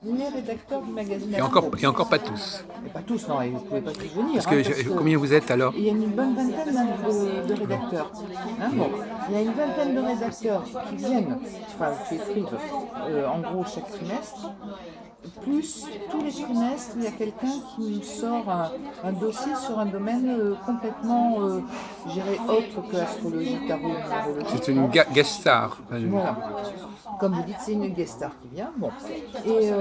Les rédacteurs du magazine Et encore pas tous. Mais pas tous, non, ils ne pouvaient pas tous venir. Parce Hein, que combien vous êtes alors? il y a une bonne vingtaine de rédacteurs. Hein, bon, il y a une vingtaine de rédacteurs qui viennent, enfin qui écrivent en gros chaque trimestre. Plus tous les trimestres, il y a quelqu'un qui nous sort un dossier sur un domaine complètement, je dirais, autre que l'astrologie, tarot, numérologie. C'est une guest star. Voilà. Comme vous dites, c'est une guest star qui vient. Bon. Et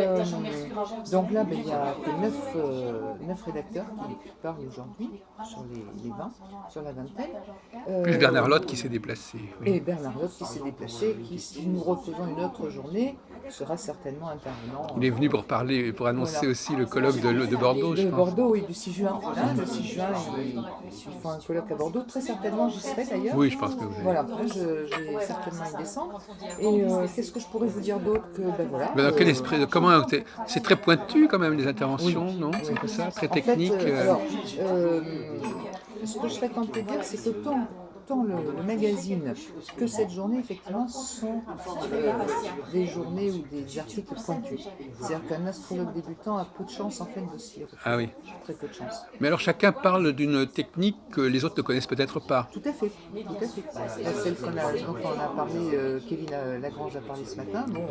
donc là, ben, il n'y a que 9 rédacteurs qui parlent aujourd'hui sur les 20, sur la vingtaine. Plus Bernard Lotte qui s'est déplacé. Et Oui. Bernard Lotte qui s'est déplacé, qui, si nous refaisons une autre journée, sera certainement intervenant. Il est venu pour parler, pour annoncer aussi le colloque de Bordeaux, je De pense. Bordeaux, oui, du 6 juin. Hein, le 6 juin, ils font un colloque à Bordeaux. Très certainement, j'y serai d'ailleurs. Oui, je pense que vous allez. Voilà, je vais certainement y descendre. Et qu'est-ce que je pourrais vous dire d'autre que, ben voilà. Mais dans quel esprit, c'est très pointu quand même les interventions, Oui, non? C'est oui. pas ça, très En fait, technique. ce que je serais tentée de dire, c'est que tant le magazine que cette journée, effectivement, sont des journées ou des articles pointus. C'est-à-dire qu'un astrologue débutant a peu de chance, en fait, de s'y retrouver. Ah oui. Très peu de chance. Mais alors chacun parle d'une technique que les autres ne connaissent peut-être pas. Tout à fait, tout à fait. Celle dont on a parlé, Kevin Lagrange a parlé ce matin, bon,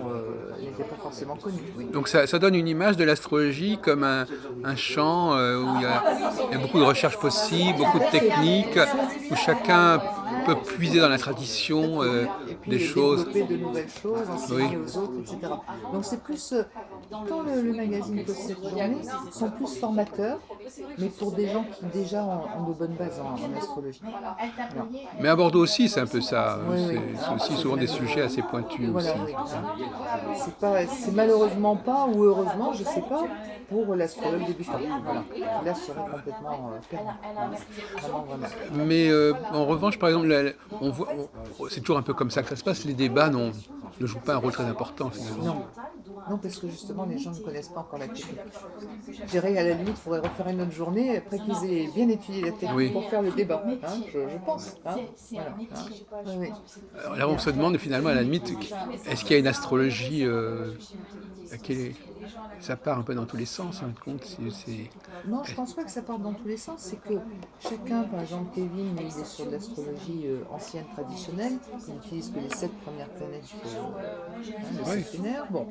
elle n'était pas forcément connue. Oui. Donc ça donne une image de l'astrologie comme un champ où il y a beaucoup de recherches possibles, beaucoup de techniques, où chacun peut puiser dans la tradition Et puis des choses. développer de nouvelles choses, Oui. enseigner aux autres, etc. Donc c'est plus, tant le magazine que cette journée sont plus formateurs, mais pour des gens qui déjà ont de bonnes bases en astrologie. Voilà. Mais à Bordeaux aussi, c'est un peu ça. Oui, oui. C'est aussi souvent des sujets assez pointus Voilà, aussi. oui. C'est malheureusement pas, ou heureusement, je sais pas, pour l'astrologue débutant. Voilà. Là, ce serait complètement perdu. Vraiment, vraiment. Mais en revanche, par exemple, c'est toujours un peu comme ça que ça se passe. Les débats ne jouent pas un rôle très important finalement. Non. Non, parce que justement, les gens ne connaissent pas encore la technique. Je dirais, à la limite, il faudrait refaire une autre journée après qu'ils aient bien étudié la technique Oui. pour faire le débat. Hein, je pense. Hein, voilà, hein. Oui, oui. Alors là, on se demande finalement, à la limite, est-ce qu'il y a une astrologie ça part un peu dans tous les sens, hein, compte. Non, je pense pas que ça parte dans tous les sens. C'est que chacun, par exemple, Kevin, il est sur de l'astrologie ancienne, traditionnelle. Il n'utilise que les 7 premières planètes le Oui. septénaire. Bon,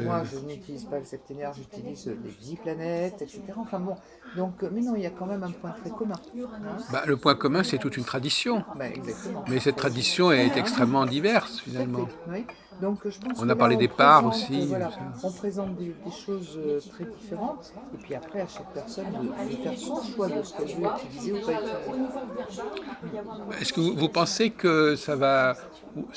moi, je n'utilise pas le septénaire, j'utilise les 10 planètes, etc. Enfin bon, donc, mais non, il y a quand même un point très commun. Hein. Bah, le point commun, c'est toute une tradition. Bah, exactement. Mais cette tradition est extrêmement diverse finalement. Oui. Donc, je pense On que a parlé là, des parts présente, aussi. voilà, on présente des choses très différentes, et puis après, à chaque personne de faire son choix de ce qu'elle veut utiliser ou pas utiliser. Est-ce que vous pensez que ça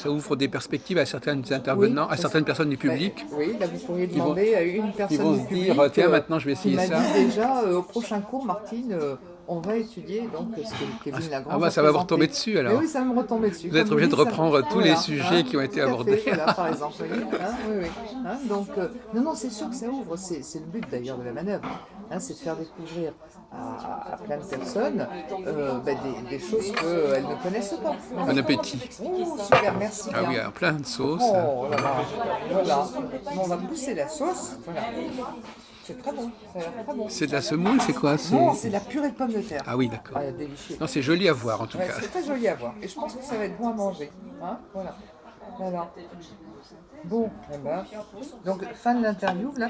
ouvre des perspectives à certains intervenants, à certaines personnes du public? Oui, là, vous pourriez Ils vont- demander à une Ils personne vont du se public dire, tiens, maintenant je vais qui essayer m'a ça. dit déjà, au prochain cours, Martine, on va étudier donc ce que Kevin Lagrange Ah bah a ça va vous présenté. retomber dessus Mais alors. oui, ça va me retomber dessus. Vous êtes Comme obligé de dites, ça- reprendre tous les sujets qui ont été tout à fait, abordés. voilà, par exemple. Oui, hein, oui, oui. Hein, donc, non, c'est sûr que ça ouvre. C'est le but d'ailleurs de la manœuvre. Hein, c'est de faire découvrir à plein de personnes des choses qu'elles ne connaissent pas. Bon appétit. Oh, super, merci Ah bien. oui, alors plein de sauces. Oh là là, voilà. Bon, on va pousser la sauce. Voilà. C'est très bon, ça a l'air très bon. C'est de la semoule, c'est quoi? Non, c'est de la purée de pommes de terre. Ah oui, d'accord. Ah, délicieux. Non, c'est joli à voir en tout Ouais, cas. c'est très joli à voir. Et je pense que ça va être bon à manger. Hein, voilà. Bon, eh ben, donc fin de l'interview là.